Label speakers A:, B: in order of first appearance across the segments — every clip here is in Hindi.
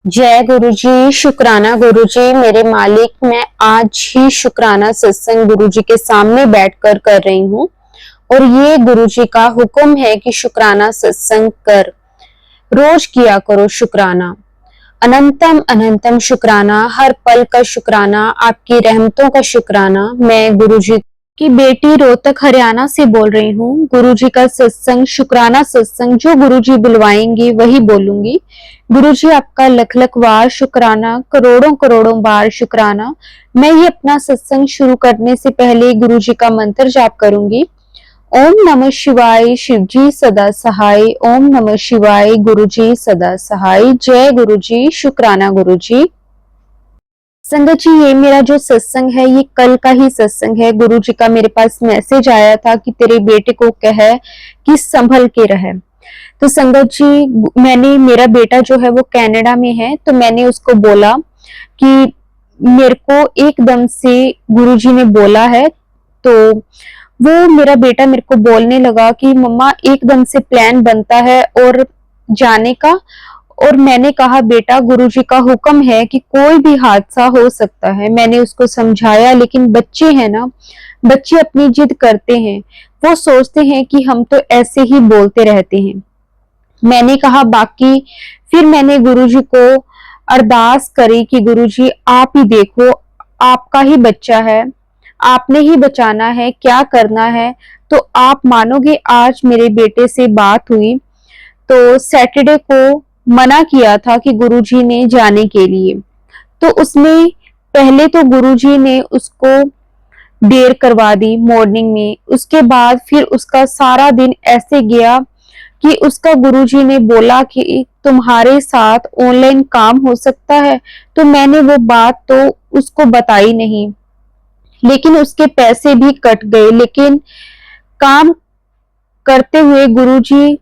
A: जय गुरु जी। शुक्राना गुरु जी। मेरे मालिक, मैं आज ही शुक्राना सत्संग गुरु जी के सामने बैठकर कर रही हूँ और ये गुरु जी का हुक्म है कि शुक्राना सत्संग कर, रोज किया करो शुक्राना। अनंतम अनंतम शुक्राना, हर पल का शुक्राना, आपकी रहमतों का शुक्राना। मैं गुरु जी की बेटी रोहतक हरियाणा से बोल रही हूँ। गुरु जी का सत्संग, शुक्राना सत्संग जो गुरु जी बुलवाएंगे वही बोलूंगी। गुरु जी आपका लख लख बार शुक्राना, करोड़ों करोड़ों बार शुक्राना। मैं ये अपना सत्संग शुरू करने से पहले गुरु जी का मंत्र जाप करूंगी। ओम नमः शिवाय, शिव जी सदा सहाय। ओम नमः शिवाय, गुरु जी सदा सहाय। जय गुरु जी। शुक्राना गुरु जी। संगत जी, ये मेरा जो सत्संग है ये कल का ही सत्संग है। गुरु जी का मेरे पास मैसेज आया था कि तेरे बेटे को कहे कि संभल के रहे। तो संगत जी, मेरा बेटा जो है वो कनाडा में है, तो मैंने उसको बोला कि मेरे को एकदम से गुरुजी ने बोला है। तो वो मेरा बेटा मेरे को बोलने लगा कि मम्मा एकदम से प्लान बनता है और जाने का। और मैंने कहा बेटा, गुरुजी का हुक्म है कि कोई भी हादसा हो सकता है। मैंने उसको समझाया, लेकिन बच्चे हैं ना, बच्चे अपनी जिद करते हैं। वो सोचते हैं कि हम तो ऐसे ही बोलते रहते हैं। मैंने कहा बाकी, फिर मैंने गुरुजी को अरदास करी कि गुरुजी आप ही देखो, आपका ही बच्चा है, आपने ही बचाना है, क्या करना है। तो आप मानोगे, आज मेरे बेटे से बात हुई तो सैटरडे को मना किया था कि गुरुजी ने जाने के लिए। तो उसने पहले तो गुरुजी ने उसको देर करवा दी मॉर्निंग में। उसके बाद फिर उसका सारा दिन ऐसे गया कि उसका गुरुजी ने बोला कि तुम्हारे साथ ऑनलाइन काम हो सकता है। तो मैंने वो बात तो उसको बताई नहीं, लेकिन उसके पैसे भी कट गए। लेकिन काम करते हुए गुरुजी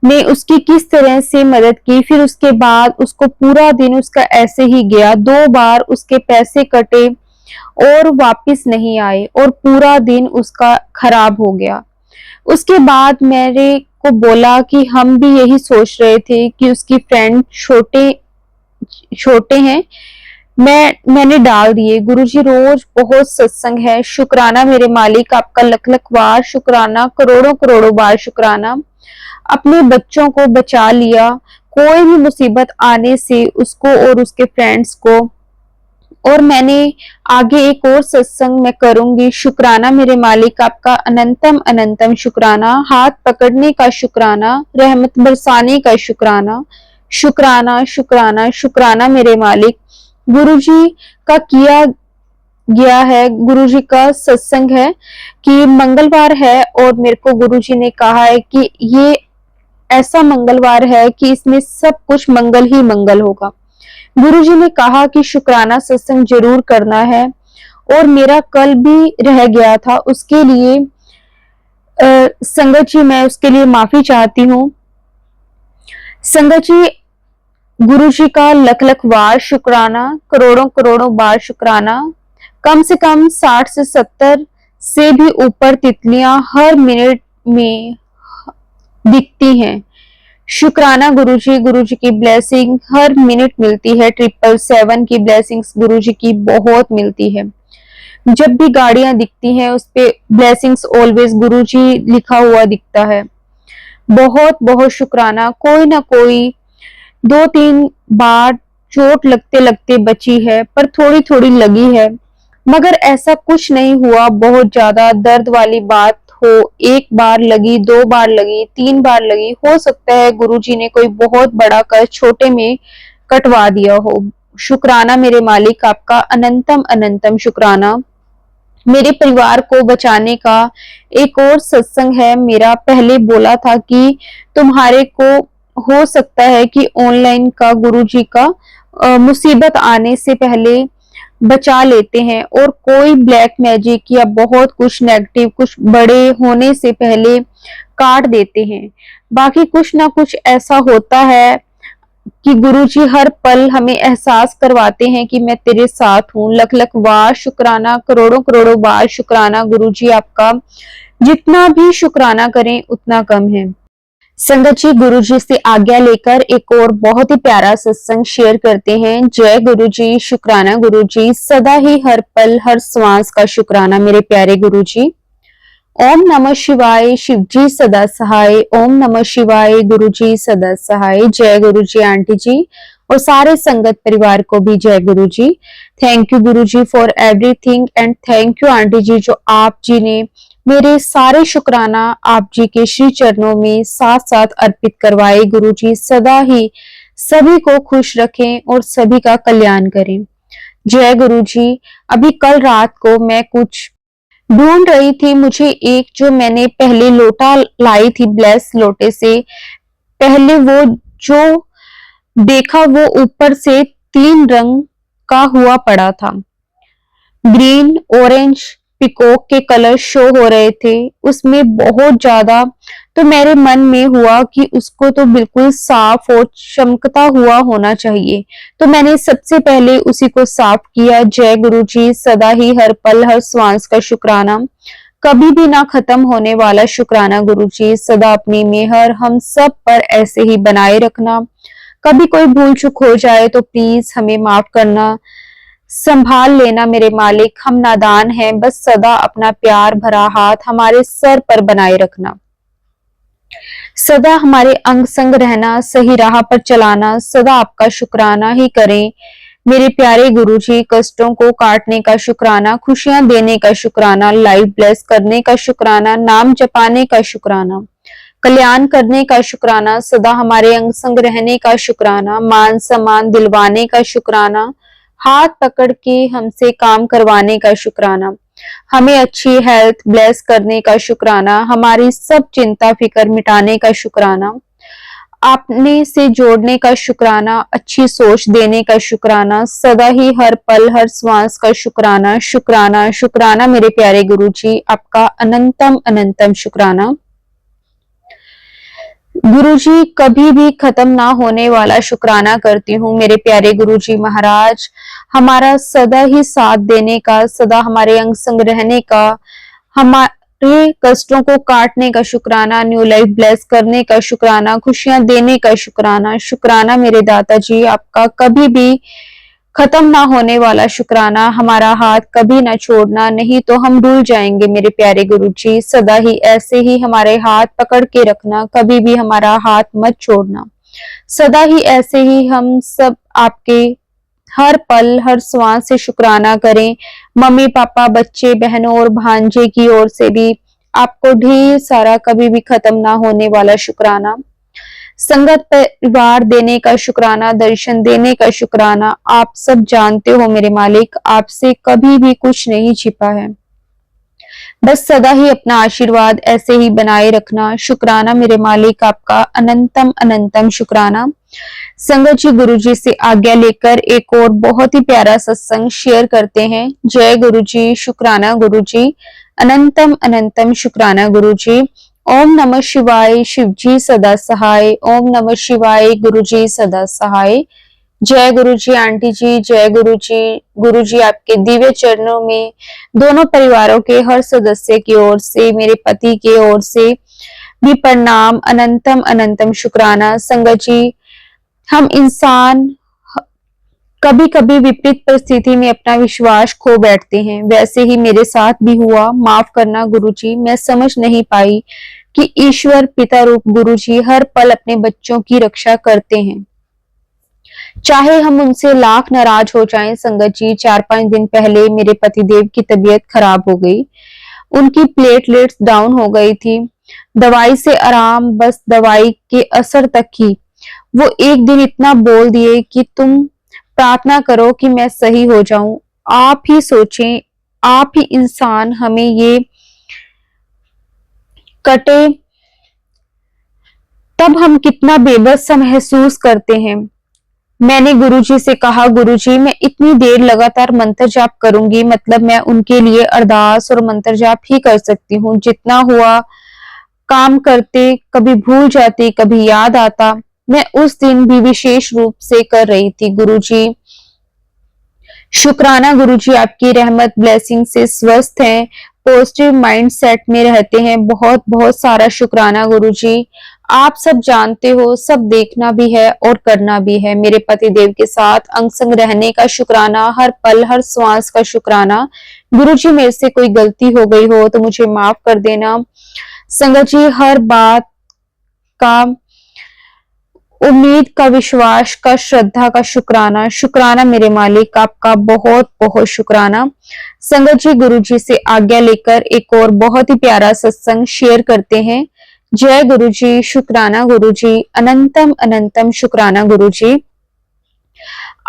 A: ने उसकी किस तरह से मदद की। फिर उसके बाद उसको पूरा दिन उसका ऐसे ही गया। 2 बार उसके पैसे कटे और वापस नहीं आए और पूरा दिन उसका खराब हो गया। उसके बाद मेरे को बोला कि हम भी यही सोच रहे थे कि उसकी फ्रेंड छोटे छोटे हैं। मैंने डाल दिए। गुरुजी रोज बहुत सत्संग है। शुक्राना मेरे मालिक, आपका लख लख बार शुक्राना, करोड़ों करोड़ों बार शुक्राना। अपने बच्चों को बचा लिया कोई भी मुसीबत आने से, उसको और उसके फ्रेंड्स को। और मैंने आगे एक और सत्संग मैं करूंगी। शुक्राना मेरे मालिक, आपका अनंतम अनंतम शुक्राना, हाथ पकड़ने का शुक्राना, रहमत बरसाने का शुक्राना। शुक्राना शुक्राना शुक्राना मेरे मालिक। गुरुजी का किया गया है, गुरुजी का सत्संग है कि मंगलवार है और मेरे को गुरुजी ने कहा है कि ये ऐसा मंगलवार है कि इसमें सब कुछ मंगल ही मंगल होगा। गुरुजी ने कहा कि शुक्राना सत्संग जरूर करना है और मेरा कल भी रह गया था। उसके लिए संगत जी, मैं उसके लिए माफी चाहती हूँ। संगत जी, गुरुजी का लख लख बार शुक्राना, करोड़ों करोड़ों बार शुक्राना। कम से कम 60 से 70 से भी ऊपर तितलियां हर मिनट में दिखती हैं। शुक्राना गुरुजी, गुरुजी की ब्लेसिंग हर मिनट मिलती है। 777 की ब्लेसिंग्स गुरुजी की बहुत मिलती है। जब भी गाड़ियां दिखती हैं उस पे ब्लेसिंग्स ऑलवेज गुरुजी लिखा हुआ दिखता है। बहुत बहुत शुक्राना। कोई ना कोई 2-3 बार चोट लगते लगते बची है, पर थोड़ी थोड़ी लगी है, मगर ऐसा कुछ नहीं हुआ बहुत ज्यादा दर्द वाली बात हो। 1 बार लगी, 2 बार लगी, 3 बार लगी। हो सकता है गुरुजी ने कोई बहुत बड़ा कर छोटे में कटवा दिया हो। शुक्राना मेरे मालिक, आपका अनंतम अनंतम शुक्राना। मेरे परिवार को बचाने का एक और सत्संग है मेरा। पहले बोला था कि तुम्हारे को हो सकता है कि ऑनलाइन का गुरुजी का मुसीबत आने से पहले बचा लेते हैं और कोई ब्लैक मैजिक या बहुत कुछ नेगेटिव कुछ बड़े होने से पहले काट देते हैं। बाकी कुछ ना कुछ ऐसा होता है कि गुरुजी हर पल हमें एहसास करवाते हैं कि मैं तेरे साथ हूँ। लख लख बार शुक्राना, करोड़ों करोड़ों बार शुक्राना गुरुजी आपका। जितना भी शुक्राना करें उतना कम है। संगत जी, गुरु जी से आज्ञा लेकर एक और बहुत ही प्यारा सत्संग शेयर करते हैं। जय गुरु जी, शुक्राना गुरु जी, सदा ही हर पल हर श्वास का शुक्राना मेरे प्यारे गुरु जी। ओम नमः शिवाय, शिव जी सदा सहाय। ओम नमः शिवाय, गुरु जी सदा सहाय। जय गुरु जी आंटी जी और सारे संगत परिवार को भी जय गुरु जी। Thank you guru ji for everything and thank you aunty ji जो आप जी ने मेरे सारे शुक्राना आप जी के श्री चरणों में साथ साथ अर्पित करवाए। गुरु जी सदा ही सभी को खुश रखें और सभी का कल्याण करें। जय गुरु जी। अभी कल रात को मैं कुछ ढूंढ रही थी, मुझे एक जो मैंने पहले लोटा लाई थी ब्लेस लोटे से पहले, वो जो देखा वो ऊपर से 3 रंग का हुआ पड़ा था। ग्रीन, ऑरेंज, पिकॉक के कलर शो हो रहे थे उसमें बहुत ज्यादा। तो मेरे मन में हुआ कि उसको तो बिल्कुल साफ और चमकता हुआ होना चाहिए, तो मैंने सबसे पहले उसी को साफ किया। जय गुरु जी, सदा ही हर पल हर श्वास का शुक्राना, कभी भी ना खत्म होने वाला शुक्राना गुरु जी। सदा अपनी मेहर हम सब पर ऐसे ही बनाए रखना। कभी कोई भूल चूक हो जाए तो प्लीज हमें माफ करना, संभाल लेना मेरे मालिक, हम नादान हैं, बस सदा अपना प्यार भरा हाथ हमारे सर पर बनाए रखना। सदा हमारे अंग संग रहना, सही राह पर चलाना, सदा आपका शुक्राना ही करें मेरे प्यारे गुरुजी। कष्टों को काटने का शुक्राना, खुशियां देने का शुक्राना, लाइफ ब्लेस करने का शुक्राना, नाम जपाने का शुक्राना, कल्याण करने का शुक्राना, सदा हमारे अंग संग रहने का शुक्राना, मान सम्मान दिलवाने का शुक्राना, हाथ पकड़ के हमसे काम करवाने का शुक्राना, हमें अच्छी हेल्थ ब्लेस करने का शुक्राना, हमारी सब चिंता फिक्र मिटाने का शुक्राना, आपने से जोड़ने का शुक्राना, अच्छी सोच देने का शुक्राना, सदा ही हर पल हर श्वास का शुक्राना। शुक्राना शुक्राना मेरे प्यारे गुरुजी, आपका अनंतम अनंतम शुक्राना। गुरुजी, कभी भी खत्म ना होने वाला शुक्राना करती हूँ मेरे प्यारे गुरुजी महाराज, हमारा सदा ही साथ देने का, सदा हमारे अंग संग रहने का, हमारे कष्टों को काटने का शुक्राना, न्यू लाइफ ब्लेस करने का शुक्राना, खुशियां देने का शुक्राना। शुक्राना मेरे दाता जी, आपका कभी भी खत्म ना होने वाला शुक्राना, हमारा हाथ कभी ना छोड़ना, नहीं तो हम भूल जाएंगे मेरे प्यारे गुरुजी। सदा ही ऐसे ही हमारे हाथ पकड़ के रखना, कभी भी हमारा हाथ मत छोड़ना, सदा ही ऐसे ही हम सब आपके हर पल हर श्वास से शुक्राना करें। मम्मी पापा बच्चे बहनों और भांजे की ओर से भी आपको ढेर सारा कभी भी खत्म ना होने वाला शुक्राना, संगत परिवार देने का शुक्राना, दर्शन देने का शुक्राना। आप सब जानते हो मेरे मालिक, आपसे कभी भी कुछ नहीं छिपा है, बस सदा ही अपना आशीर्वाद ऐसे ही बनाए रखना। शुक्राना मेरे मालिक, आपका अनंतम अनंतम शुक्राना। संगत जी, गुरु जी से आज्ञा लेकर एक और बहुत ही प्यारा सत्संग शेयर करते हैं। जय गुरु जी, शुक्राना गुरु जी, अनंतम अनंतम शुक्राना गुरु जी। ओम नमः शिवाय, शिव जी सदा सहाय। ओम नमः शिवाय, गुरु जी सदा सहाय। जय गुरु जी आंटी जी, जय गुरु जी। गुरु जी आपके दिव्य चरणों में दोनों परिवारों के हर सदस्य की ओर से, मेरे पति की ओर से भी प्रणाम, अनंतम अनंतम शुक्राना। संगत जी, हम इंसान कभी कभी विपरीत परिस्थिति में अपना विश्वास खो बैठते हैं, वैसे ही मेरे साथ भी हुआ। माफ करना गुरुजी, मैं समझ नहीं पाई कि ईश्वर पिता रूप गुरुजी हर पल अपने बच्चों की रक्षा करते हैं, चाहे हम उनसे लाख नाराज हो जाएं। संगत जी, 4-5 दिन पहले मेरे पतिदेव की तबीयत खराब हो गई, उनकी प्लेटलेट्स डाउन हो गई थी, दवाई से आराम, बस दवाई के असर तक ही। वो एक दिन इतना बोल दिए कि तुम प्रार्थना करो कि मैं सही हो जाऊं। आप ही सोचें, आप ही इंसान हमें ये कटे तब हम कितना बेबस सा महसूस करते हैं। मैंने गुरुजी से कहा, गुरुजी मैं इतनी देर लगातार मंत्र जाप करूंगी, मतलब मैं उनके लिए अरदास और मंत्र जाप ही कर सकती हूँ। जितना हुआ काम करते, कभी भूल जाती, कभी याद आता। मैं उस दिन भी विशेष रूप से कर रही थी। गुरुजी शुक्राना, गुरुजी आपकी रहमत ब्लेसिंग से स्वस्थ हैं, पॉजिटिव माइंड सेट में रहते हैं। बहुत बहुत सारा शुक्राना गुरुजी, आप सब जानते हो, सब देखना भी है और करना भी है। मेरे पति देव के साथ अंग संग रहने का शुक्राना, हर पल हर श्वास का शुक्राना। गुरुजी मेरे से कोई गलती हो गई हो तो मुझे माफ कर देना। संगत जी, हर बात का, उम्मीद का, विश्वास का, श्रद्धा का शुक्राना। शुक्राना मेरे मालिक, आपका बहुत बहुत शुक्राना। संगत जी, गुरुजी से आज्ञा लेकर एक और बहुत ही प्यारा सत्संग शेयर करते हैं। जय गुरुजी, शुक्राना गुरुजी, अनंतम अनंतम शुक्राना गुरुजी।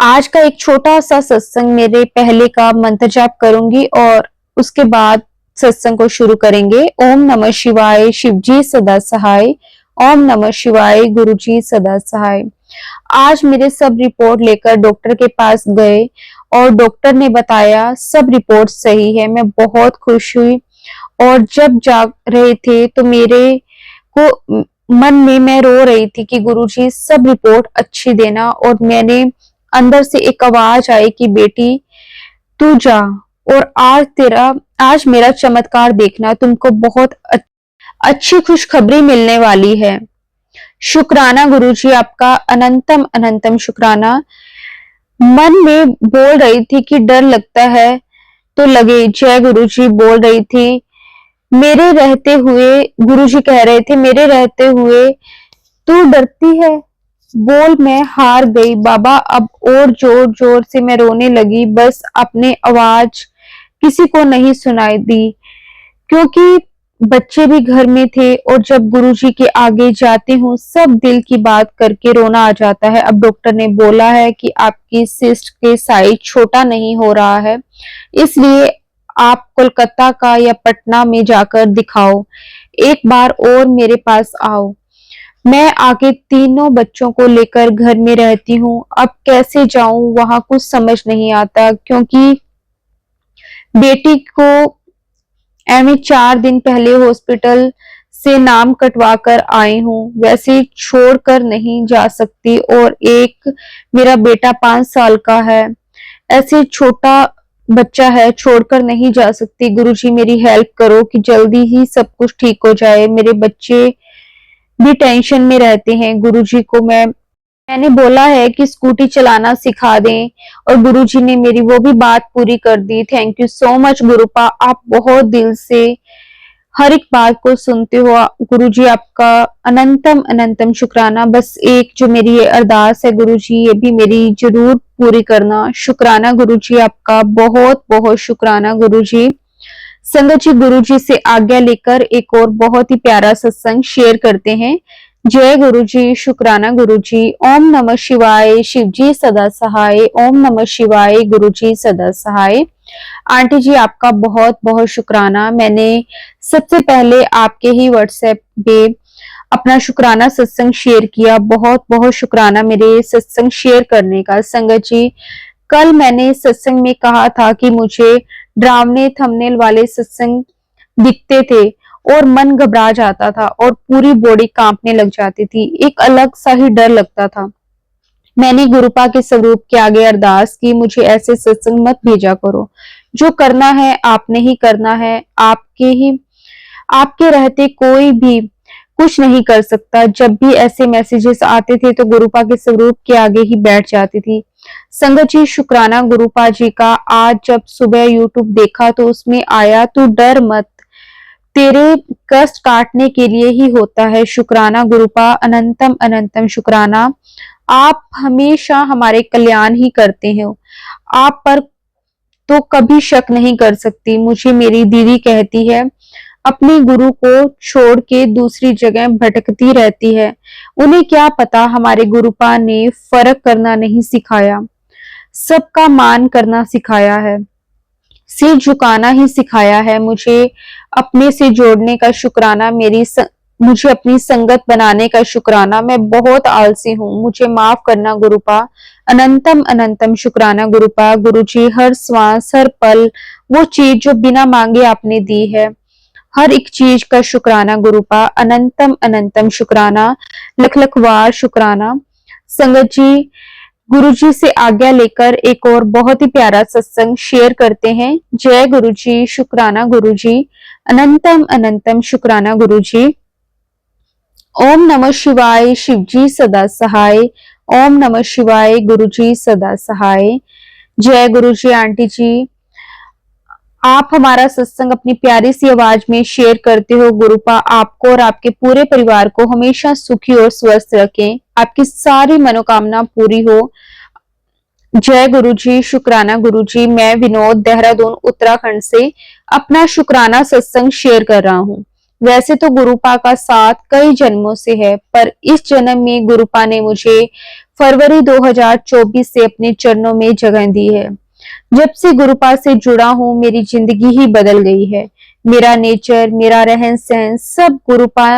A: आज का एक छोटा सा सत्संग, मेरे पहले का मंत्र जाप करूंगी और उसके बाद सत्संग को शुरू करेंगे। ओम नमः शिवाय, शिवजी सदा सहाय। ओम नमः शिवाय, गुरुजी सदा सहाय। आज मेरे सब रिपोर्ट लेकर डॉक्टर के पास गए और डॉक्टर ने बताया सब रिपोर्ट सही है। मैं बहुत खुश हुई और जब जाग रहे थे तो मेरे को मन में मैं रो रही थी कि गुरुजी सब रिपोर्ट अच्छी देना। और मैंने अंदर से एक आवाज आई कि बेटी तू जा और आज मेरा चमत्कार देखना, तुमको बहुत अच्छी खुशखबरी मिलने वाली है। शुक्राना गुरुजी, आपका अनंतम अनंतम शुक्राना। मन में बोल रही थी कि डर लगता है तो लगे। जय गुरुजी बोल रही थी, मेरे रहते हुए, गुरुजी कह रहे थे, मेरे रहते हुए तू डरती है। बोल मैं हार गई बाबा। अब और जोर जोर से मैं रोने लगी, बस अपने आवाज किसी को नहीं सुनाई दी क्योंकि बच्चे भी घर में थे और जब गुरुजी के आगे जाती हूँ सब दिल की बात करके रोना आ जाता है। अब डॉक्टर ने बोला है कि आपकी सिस्ट के साइज छोटा नहीं हो रहा है, इसलिए आप कोलकाता का या पटना में जाकर दिखाओ। एक बार और मेरे पास आओ। मैं आगे तीनों बच्चों को लेकर घर में रहती हूँ। अब कैसे जाऊं वहां, कुछ समझ नहीं आता क्योंकि बेटी को एवं 4 दिन पहले हॉस्पिटल से नाम कटवा कर आई हूँ। वैसे छोड़कर नहीं जा सकती और एक मेरा बेटा 5 साल का है, ऐसे छोटा बच्चा है, छोड़कर नहीं जा सकती। गुरुजी मेरी हेल्प करो कि जल्दी ही सब कुछ ठीक हो जाए। मेरे बच्चे भी टेंशन में रहते हैं। गुरुजी को मैंने बोला है कि स्कूटी चलाना सिखा दें और गुरुजी ने मेरी वो भी बात पूरी कर दी। थैंक यू सो मच गुरुपा, आप बहुत दिल से हर एक बात को सुनते हो। गुरुजी आपका अनंतम अनंतम शुक्राना। बस एक जो मेरी ये अरदास है गुरुजी, ये भी मेरी जरूर पूरी करना। शुक्राना गुरुजी, आपका बहुत बहुत शुक्राना गुरुजी। संगत जी, गुरुजी से आज्ञा लेकर एक और बहुत ही प्यारा सत्संग शेयर करते हैं। जय गुरुजी, शुक्राना गुरुजी। ओम नमः शिवाय, शिवजी सदा सहाय। ओम नमः शिवाय, गुरुजी सदा सहाय। आंटी जी आपका बहुत बहुत शुक्राना। मैंने सबसे पहले आपके ही व्हाट्सएप पे अपना शुक्राना सत्संग शेयर किया। बहुत बहुत शुक्राना मेरे सत्संग शेयर करने का। संगत जी, कल मैंने सत्संग में कहा था कि मुझे डरावने थंबनेल वाले सत्संग दिखते थे और मन घबरा जाता था और पूरी बॉडी कांपने लग जाती थी। एक अलग सा ही डर लगता था। मैंने गुरुपा के स्वरूप के आगे अरदास की, मुझे ऐसे सत्संग मत भेजा करो। जो करना है आपने ही करना है। आपके रहते कोई भी कुछ नहीं कर सकता। जब भी ऐसे मैसेजेस आते थे तो गुरुपा के स्वरूप के आगे ही बैठ जाती थी। संगत जी, शुक्राना गुरुपा जी का। आज जब सुबह यूट्यूब देखा तो उसमें आया, तू डर मत, तेरे कष्ट काटने के लिए ही होता है। शुक्राना गुरुपा, अनंतम अनंतम शुक्राना। आप हमेशा हमारे कल्याण ही करते हो। आप पर तो कभी शक नहीं कर सकती। मुझे मेरी दीदी कहती है अपने गुरु को छोड़ के दूसरी जगह भटकती रहती है। उन्हें क्या पता हमारे गुरुपा ने फर्क करना नहीं सिखाया, सबका मान करना सिखाया है, सिर झुकाना ही सिखाया है। मुझे अपने से जोड़ने का शुक्राना, मुझे अपनी संगत बनाने का शुक्राना। मैं बहुत आलसी हूँ, मुझे माफ करना गुरुपा। अनंतम अनंतम शुक्राना गुरुपा। गुरुजी, हर श्वास हर पल वो चीज जो बिना मांगे आपने दी है, हर एक चीज का शुक्राना गुरुपा। अनंतम अनंतम शुक्राना, लख लख बार शुक्राना। संगत जी, गुरुजी से आज्ञा लेकर एक और बहुत ही प्यारा सत्संग शेयर करते हैं। जय गुरुजी, शुक्राना गुरुजी, अनंतम अनंतम शुक्राना गुरुजी। ओम नमः शिवाय, शिव जी सदा सहाय। ओम नमः शिवाय, गुरु जी सदा सहाय। जय गुरु जी। आंटी जी, आप हमारा सत्संग अपनी प्यारी सी आवाज में शेयर करते हो। गुरुपा आपको और आपके पूरे परिवार को हमेशा सुखी और स्वस्थ रखें, आपकी सारी मनोकामना पूरी हो। जय गुरु जी। शुक्राना गुरु जी। मैं विनोद, देहरादून उत्तराखंड से अपना शुक्राना सत्संग शेयर कर रहा हूँ। वैसे तो गुरुपा का साथ कई जन्मों से है, पर इस जन्म में गुरुपा ने मुझे फरवरी 2024 से अपने चरणों में जगह दी है। जब से गुरुपा से जुड़ा हूँ, मेरी जिंदगी ही बदल गई है। मेरा नेचर, मेरा रहन सहन सब गुरुपा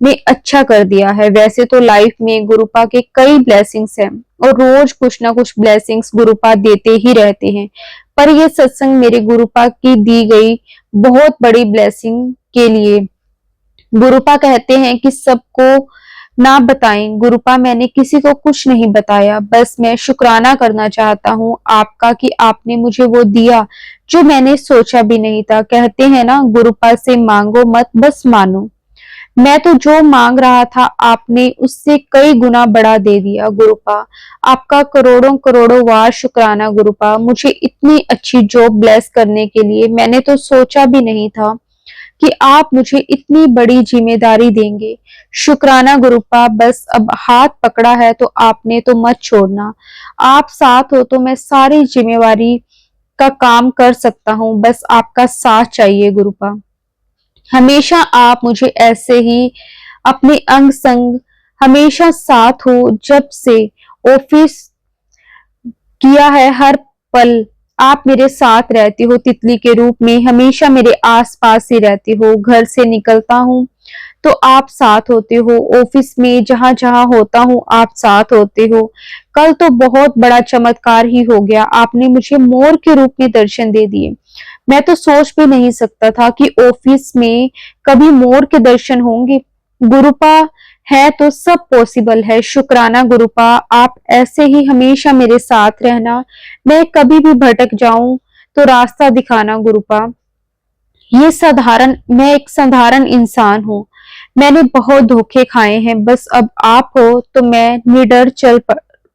A: ने अच्छा कर दिया है। वैसे तो लाइफ में गुरुपा के कई ब्लेसिंग्स हैं और रोज कुछ ना कुछ ब्लेसिंग्स गुरुपा देते ही रहते हैं, पर ये सत्संग मेरे गुरुपा की दी गई बहुत बड़ी ब्लेसिंग के लिए। गुरुपा कहते हैं कि सबको ना बताएं। गुरुपा, मैंने किसी को कुछ नहीं बताया, बस मैं शुक्राना करना चाहता हूँ आपका कि आपने मुझे वो दिया जो मैंने सोचा भी नहीं था। कहते हैं ना, गुरुपा से मांगो मत, बस मानो। मैं तो जो मांग रहा था आपने उससे कई गुना बड़ा दे दिया गुरुपा। आपका करोड़ों करोड़ों वार शुक्राना गुरुपा, मुझे इतनी अच्छी जॉब ब्लेस करने के लिए। मैंने तो सोचा भी नहीं था कि आप मुझे इतनी बड़ी जिम्मेदारी देंगे। शुक्राना गुरुपा, बस अब हाथ पकड़ा है तो आपने तो मत छोड़ना। आप साथ हो तो मैं सारी जिम्मेवारी का काम कर सकता हूँ, बस आपका साथ चाहिए गुरुपा। हमेशा आप मुझे ऐसे ही अपने अंग संग हमेशा साथ हो। जब से ऑफिस किया है, हर पल आप मेरे साथ रहते हो, तितली के रूप में हमेशा मेरे आसपास ही रहते हो। घर से निकलता हूँ तो आप साथ होते हो, ऑफिस में जहां जहां होता हूँ आप साथ होते हो। कल तो बहुत बड़ा चमत्कार ही हो गया, आपने मुझे मोर के रूप में दर्शन दे दिए। मैं तो सोच भी नहीं सकता था कि ऑफिस में कभी मोर के दर्शन होंगे। गुरुपा है तो सब पॉसिबल है। शुक्राना गुरुपा, आप ऐसे ही हमेशा मेरे साथ रहना। मैं कभी भी भटक जाऊं तो रास्ता दिखाना गुरुपा। मैं एक साधारण इंसान हूँ, मैंने बहुत धोखे खाए हैं, बस अब आप हो तो मैं निडर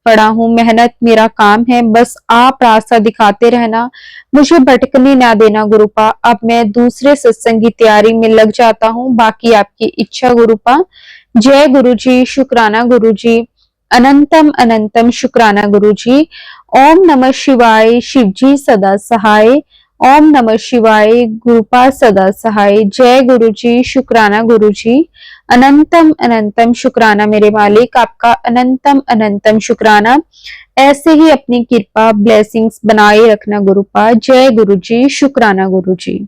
A: पड़ा हूँ। मेहनत मेरा काम है, बस आप रास्ता दिखाते रहना, मुझे भटकने ना देना गुरुपा। अब मैं दूसरे सत्संग की तैयारी में लग जाता हूँ, बाकी आपकी इच्छा गुरुपा। जय गुरु जी। शुक्राना गुरु जी। अनंतम अनंतम शुक्राना गुरु जी। ओम नमः शिवाय, शिव जी सदा सहाय। ओम नमः शिवाय, गुरुपा सदा सहाय। जय गुरु जी। शुक्राना गुरु जी। अनंतम अनंतम शुक्राना मेरे मालिक, आपका अनंतम अनंतम शुक्राना। ऐसे ही अपनी कृपा ब्लेसिंग्स बनाए रखना गुरुपा। जय गुरु जी। शुक्राना गुरु जी।